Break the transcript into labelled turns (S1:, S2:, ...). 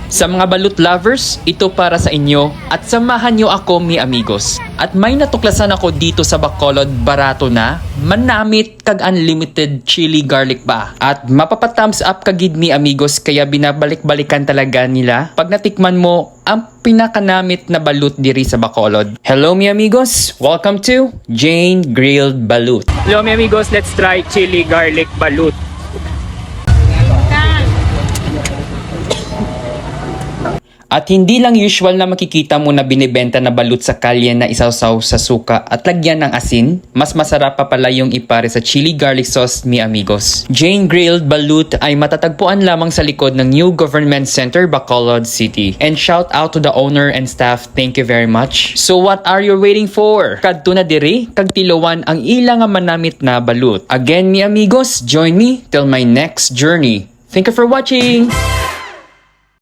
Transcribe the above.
S1: Sa mga balut lovers, ito para sa inyo at samahan nyo ako mi amigos. At may natuklasan ako dito sa Bacolod, barato na, manamit kag unlimited chili garlic ba. At mapapa-thumbs up kagid mi amigos kaya binabalik-balikan talaga nila pag natikman mo ang pinakanamit na balut diri sa Bacolod. Hello mi amigos, welcome to Jane Grilled Balut. Hello mi amigos, let's try chili garlic balut. At hindi lang usual na makikita mo na binibenta na balut sa kalye na isawsaw sa suka at lagyan ng asin, mas masarap pa pala yung ipare sa chili garlic sauce mi amigos. Jane Grilled Balut ay matatagpuan lamang sa likod ng New Government Center, Bacolod City. And shout out to the owner and staff, thank you very much. So what are you waiting for? Kadto na diri, kag tiluwan ang ilang manamit na balut. Again mi amigos, join me till my next journey. Thank you for watching!